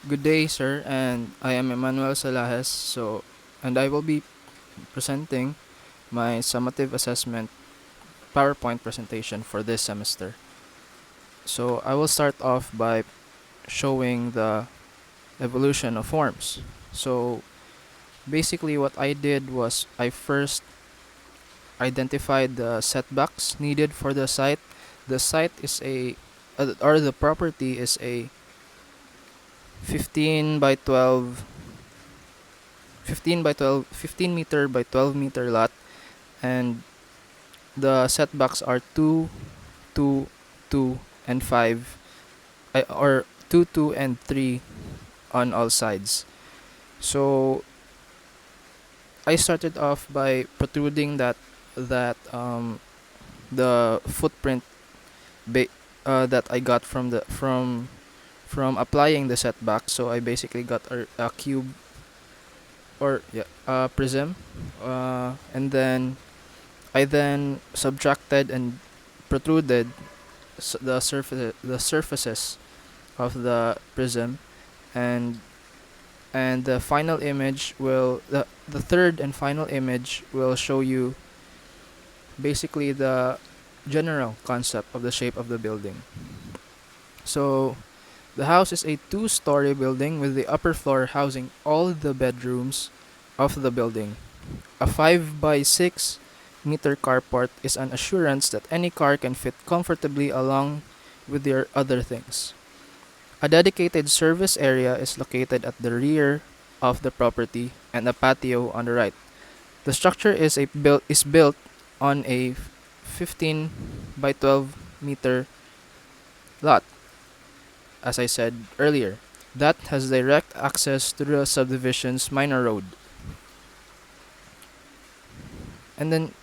Good day, sir, and I am Emmanuel Celajes. And I will be presenting my summative assessment PowerPoint presentation for this semester. So, I will start off by showing the evolution of forms. So, basically, what I did was I first identified the setbacks needed for the site. The site is or the property is a 15 by 12 15 meter by 12 meter lot, and the setbacks are 2, 2, 2, and 5, or 2, 2, and 3 on all sides. So I started off by protruding that the footprint that I got from applying the setback. So I basically got a cube, or yeah, a prism, and then I then subtracted and protruded the surfaces of the prism, and the final image will the third and final image will show you basically the general concept of the shape of the building. So the house is a two-story building with the upper floor housing all the bedrooms of the building. A 5 by 6 meter carport is an assurance that any car can fit comfortably along with your other things. A dedicated service area is located at the rear of the property and a patio on the right. The structure is built on a 15 by 12 meter lot, as I said earlier, that has direct access to the subdivision's minor road. And then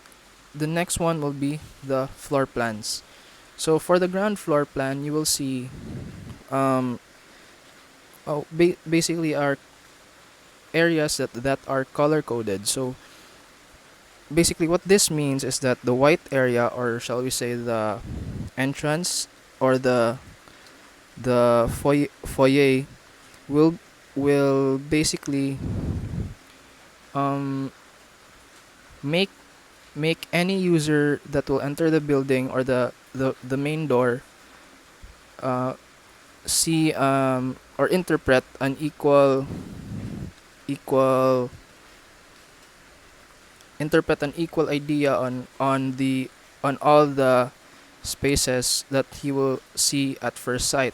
the next one will be the floor plans. So for the ground floor plan, you will see um, basically are areas that are color coded. So basically, what this means is that the white area, or shall we say the entrance, or the foyer will basically um, make any user that will enter the building, or the main door, uh, see or interpret an equal equal idea on all the spaces that he will see at first sight.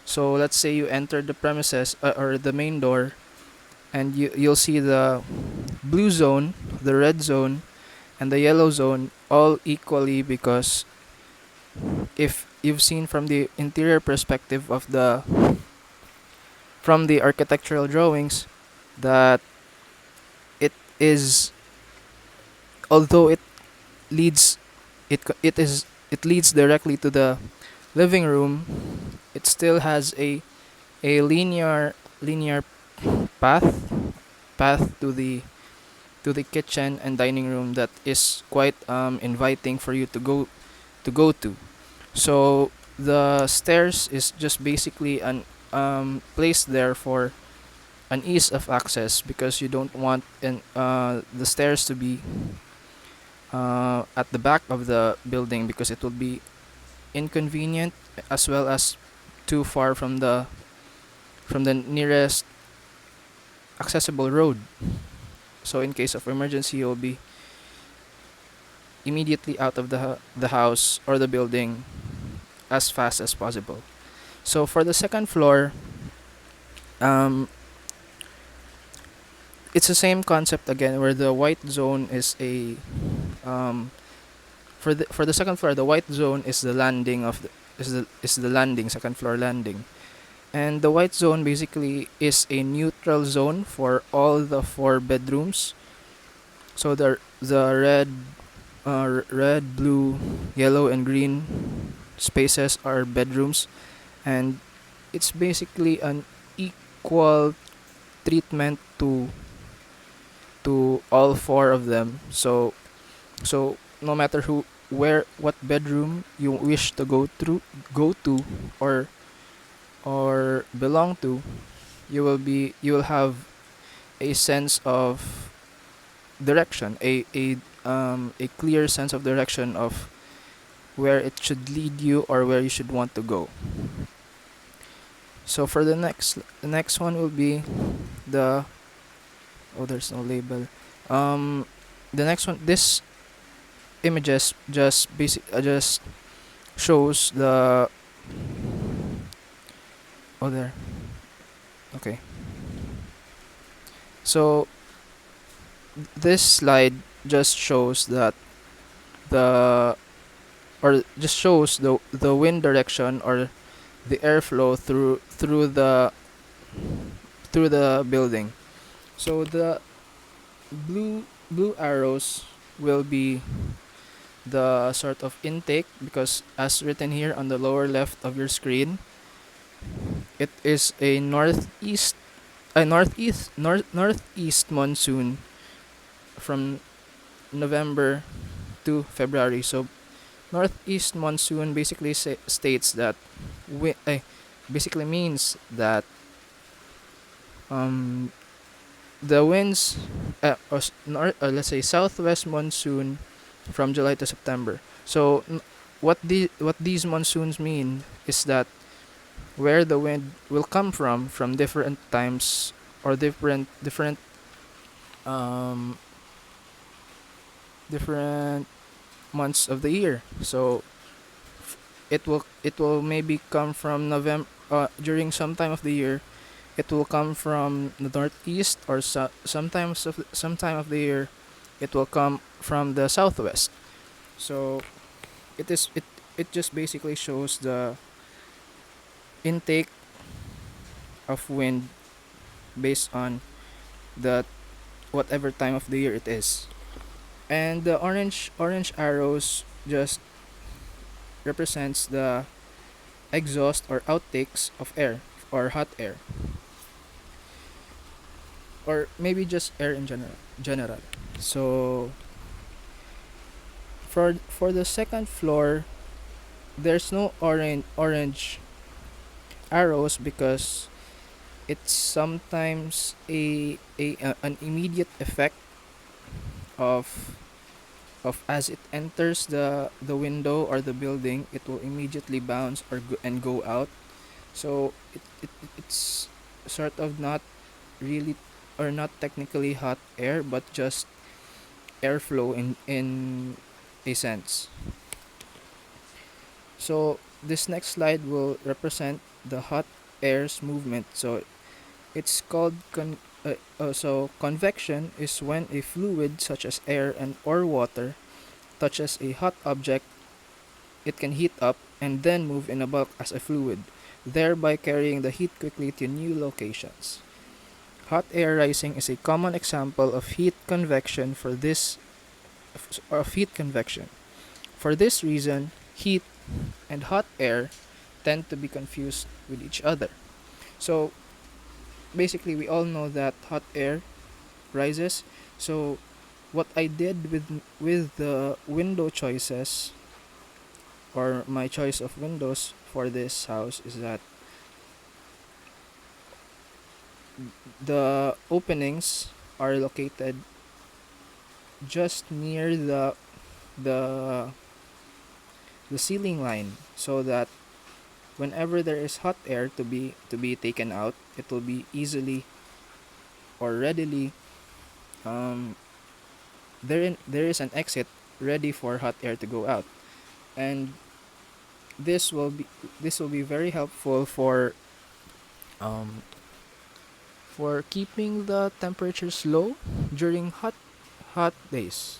So let's say you enter the premises, or the main door, and you'll see the blue zone, the red zone, and the yellow zone all equally, because if you've seen from the interior perspective of the from the architectural drawings, that it is, although leads it leads directly to the living room, it still has a linear path to the kitchen and dining room that is quite inviting for you to go to. So the stairs is just basically an placed there for an ease of access, because you don't want the stairs to be at the back of the building, because it will be inconvenient, as well as too far from the nearest accessible road. So in case of emergency, you'll be immediately out of the house or the building as fast as possible. So for the second floor, um, it's the same concept again, where the white zone is a for the second floor, the white zone is the landing of the is the landing second floor landing, and the white zone basically is a neutral zone for all the four bedrooms. So the red, blue, yellow, and green spaces are bedrooms, and it's basically an equal treatment to all four of them. So no matter what bedroom you wish to go to, or belong to, you will have a sense of direction, a clear sense of direction of where it should lead you or where you should want to go. So for the next one will be the oh, there's no label. Um, the next one, this images just shows the oh there. Okay. So this slide just shows that the just shows the wind direction or the airflow through the building. So the blue arrows will be the sort of intake, because as written here on the lower left of your screen, it is a northeast monsoon from November to February. So northeast monsoon basically states that basically means that um the winds let's say southwest monsoon from July to September. So what these monsoons mean is that where the wind will come from different times or um different months of the year. So it will maybe come from November, during some time of the year. It will come from the northeast, or some time of the year it will come from the southwest. So it just basically shows the intake of wind based on the whatever time of the year it is. And the orange arrows just represents the exhaust or outtakes of air or hot air, or maybe just air in general. So for the second floor, there's no orange arrows because it's sometimes an immediate effect of as it enters the window or the building, it will immediately bounce and go out. So it's sort of not really, or not technically hot air, but just airflow in a sense. So this next slide will represent the hot air's movement. So it's called convection is when a fluid such as air and or water touches a hot object. It can heat up and then move in a bulk as a fluid, thereby carrying the heat quickly to new locations. Hot air rising is a common example of heat convection. For this reason, heat and hot air tend to be confused with each other. So basically, we all know that hot air rises. So what I did with the window choices, or my choice of windows for this house, is that the openings are located just near the the ceiling line, so that whenever there is hot air to be taken out, it will be easily or readily, um there is an exit ready for hot air to go out. And this will be this will be very helpful um for keeping the temperatures low during hot days.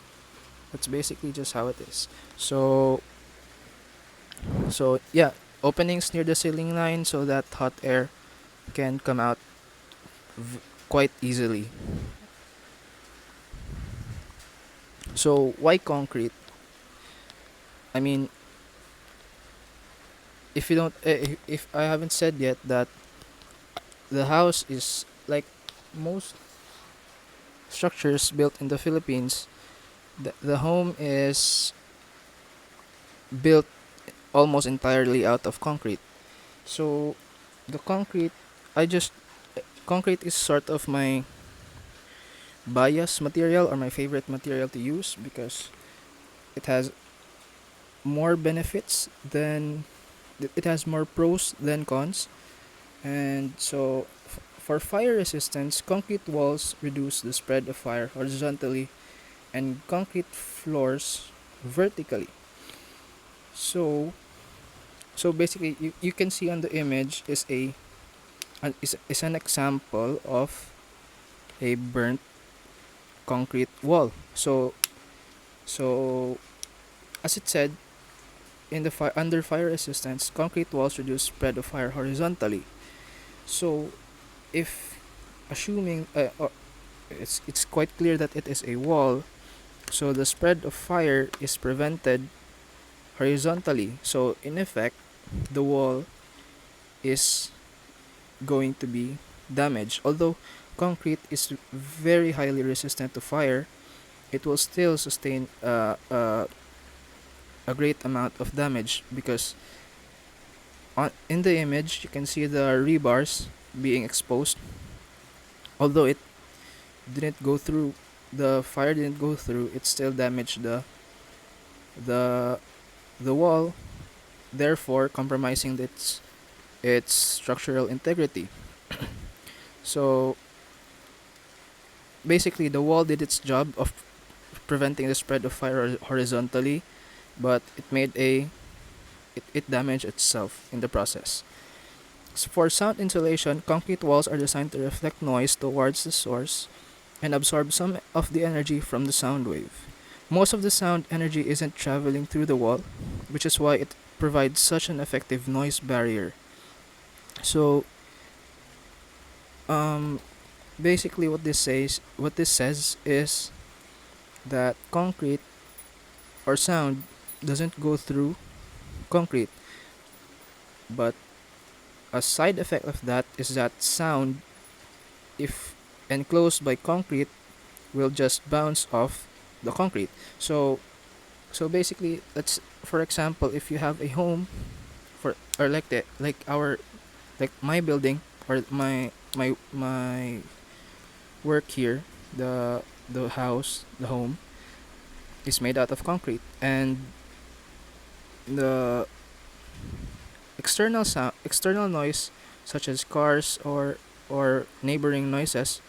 That's basically just how it is. So yeah, openings near the ceiling line so that hot air can come out v- quite easily. So why concrete? I mean, if you don't if I haven't said yet that the house is like most structures built in the Philippines, the home is built almost entirely out of concrete. So the concrete, I just concrete is sort of my bias material or my favorite material to use because it has more benefits than it has more pros than cons. And so for fire resistance, concrete walls reduce the spread of fire horizontally and concrete floors vertically. So so basically you can see on the image is an example of a burnt concrete wall. So as it said, in the under fire resistance, concrete walls reduce spread of fire horizontally. So if assuming it's quite clear that it is a wall, so the spread of fire is prevented horizontally. So in effect, the wall is going to be damaged. Although concrete is very highly resistant to fire, it will still sustain a great amount of damage because in the image you can see the rebars being exposed. Although it didn't go through, the fire didn't go through, it still damaged the the wall, therefore compromising its structural integrity. So basically the wall did its job of preventing the spread of fire horizontally, but it damaged itself in the process. So for sound insulation, concrete walls are designed to reflect noise towards the source and absorb some of the energy from the sound wave. Most of the sound energy isn't traveling through the wall, which is why it provides such an effective noise barrier. So um, basically what this says is that concrete or sound doesn't go through concrete, but a side effect of that is that sound, if enclosed by concrete, will just bounce off the concrete. So basically, let's for example, if you have a home for or like our like my building or my work here, the house, the home is made out of concrete, and the external noise such as cars or neighboring noises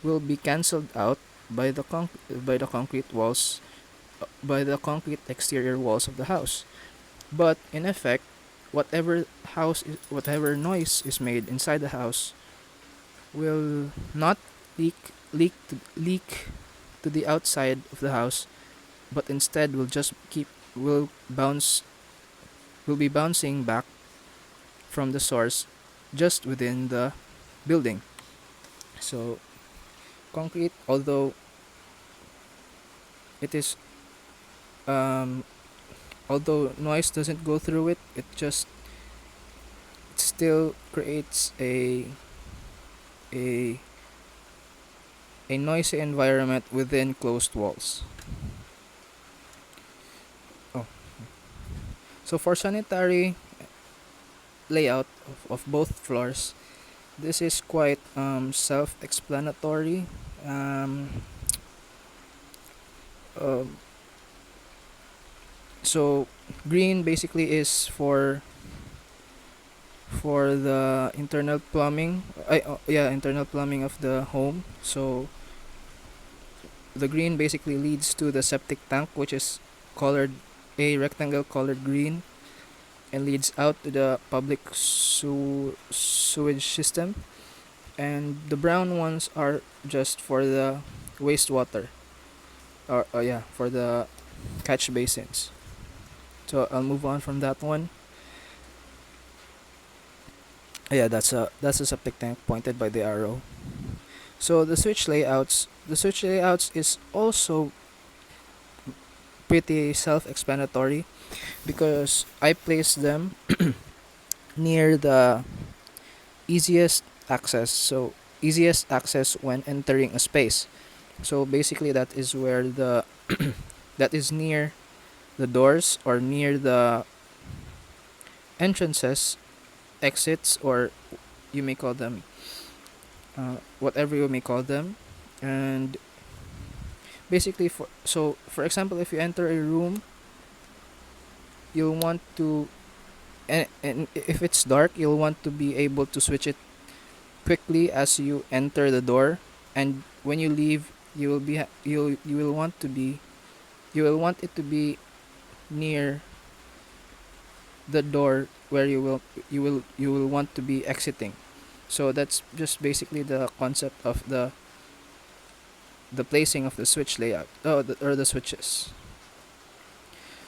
will be cancelled out by the concrete walls, by the concrete exterior walls of the house. But in effect, whatever noise is made inside the house will not leak to the outside of the house, but instead will bounce will be bouncing back from the source just within the building. So concrete, it is um, although noise doesn't go through it, it still creates a a noisy environment within closed walls. Oh, so for sanitary layout of both floors, this is quite self-explanatory. Um, um, so green basically is for the internal plumbing. Internal plumbing of the home. So the green basically leads to the septic tank, which is colored a rectangle colored green, and leads out to the public sewage system. And the brown ones are just for the wastewater, or for the catch basins. So I'll move on from that one. Yeah, that's a septic tank pointed by the arrow. So the switch layouts is also pretty self-explanatory because I place them near the easiest access. So easiest access when entering a space. So basically that is where the that is near the doors or near the entrances, exits, or you may call them whatever you may call them. And basically, for example, if you enter a room, you'll want to, and if it's dark, you'll want to be able to switch it quickly as you enter the door, and when you leave, you will want to be, you will want it to be near the door where you will want to be exiting. So that's just basically the concept of the placing of the switch layout, or the switches.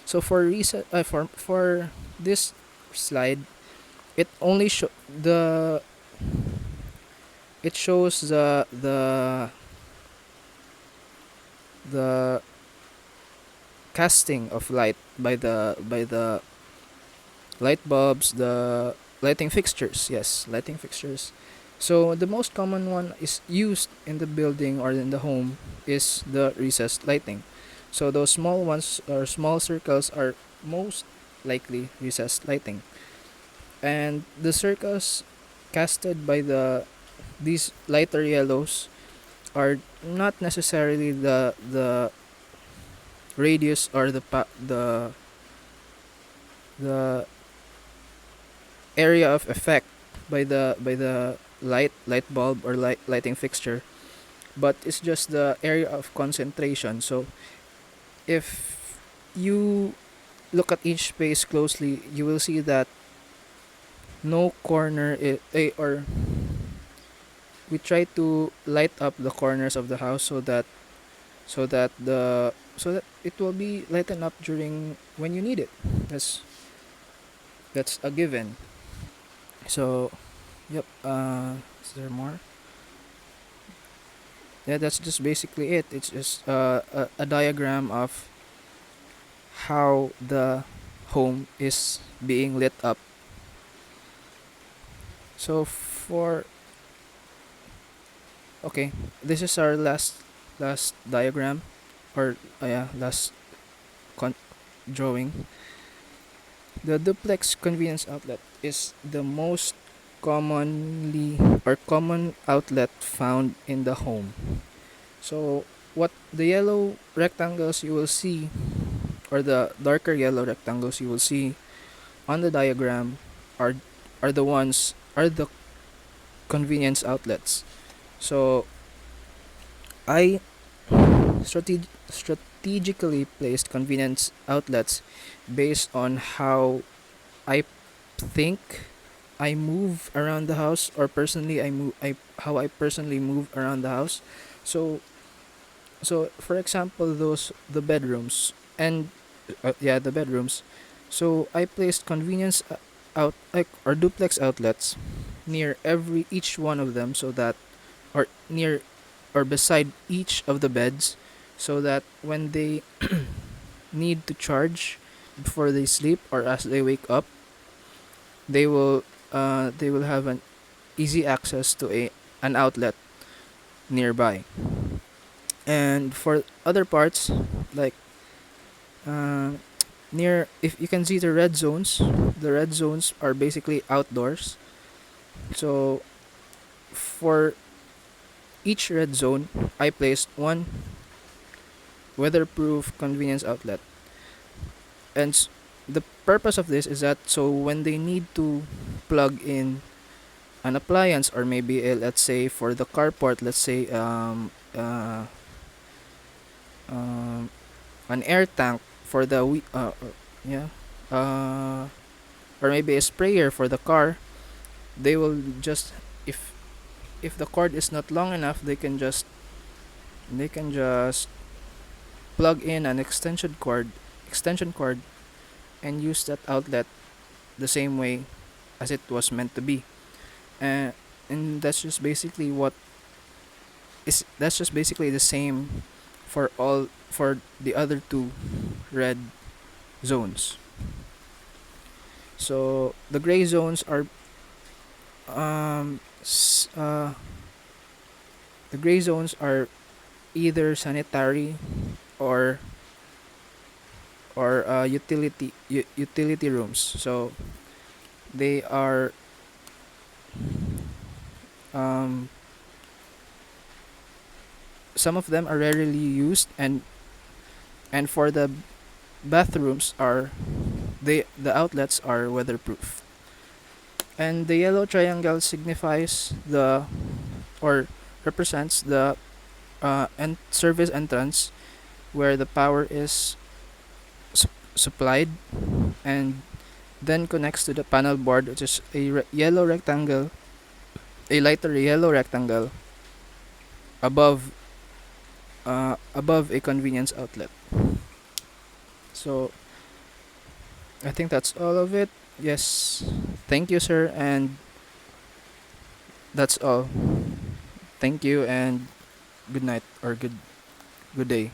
So for this slide, it only show the it shows the casting of light by the light bulbs, the lighting fixtures. Yes, lighting fixtures. So the most common one is used in the building or in the home is the recessed lighting. So those small ones or small circles are most likely recessed lighting. And the circles casted by these lighter yellows are not necessarily the radius or the area of effect by the light bulb or lighting fixture, but it's just the area of concentration. So if you look at each space closely, you will see that no corner or we try to light up the corners of the house so that it will be lightened up during when you need it. That's that's a given. So, yep. Is there more? Yeah, that's just basically it. It's just a diagram of how the home is being lit up. So for okay, this is our last diagram, or yeah, last con- drawing. The duplex convenience outlet is the most commonly or common outlet found in the home. So what the yellow rectangles you will see, or the darker yellow rectangles you will see on the diagram, are are the convenience outlets. So I strategically placed convenience outlets based on how I think I move around the house, or personally I move I how I personally move around the house. So for example, those the bedrooms, and yeah, the bedrooms. So I placed convenience out like or duplex outlets near every each one of them, so that or near or beside each of the beds, so that when they need to charge before they sleep or as they wake up, they will have an easy access to a an outlet nearby. And for other parts, like uh, near, if you can see the red zones are basically outdoors. So for each red zone, I placed one weatherproof convenience outlet. And the purpose of this is that so when they need to plug in an appliance, or maybe let's say for the carport, let's say um, an air tank for the yeah uh, or maybe a sprayer for the car, they will just, if the cord is not long enough, they can just plug in an extension cord and use that outlet the same way as it was meant to be. And that's just basically that's just basically the same for the other two red zones. So the gray zones are um s- uh, the gray zones are either sanitary or utility rooms. So they are um some of them are rarely used, and for the bathrooms are the outlets are weatherproof. And the yellow triangle signifies the or represents the service entrance where the power is supplied, and then connects to the panel board, which is yellow rectangle, a lighter yellow rectangle above above a convenience outlet. So I think that's all of it. Yes. Thank you, sir, and that's all. Thank you and good night or good day.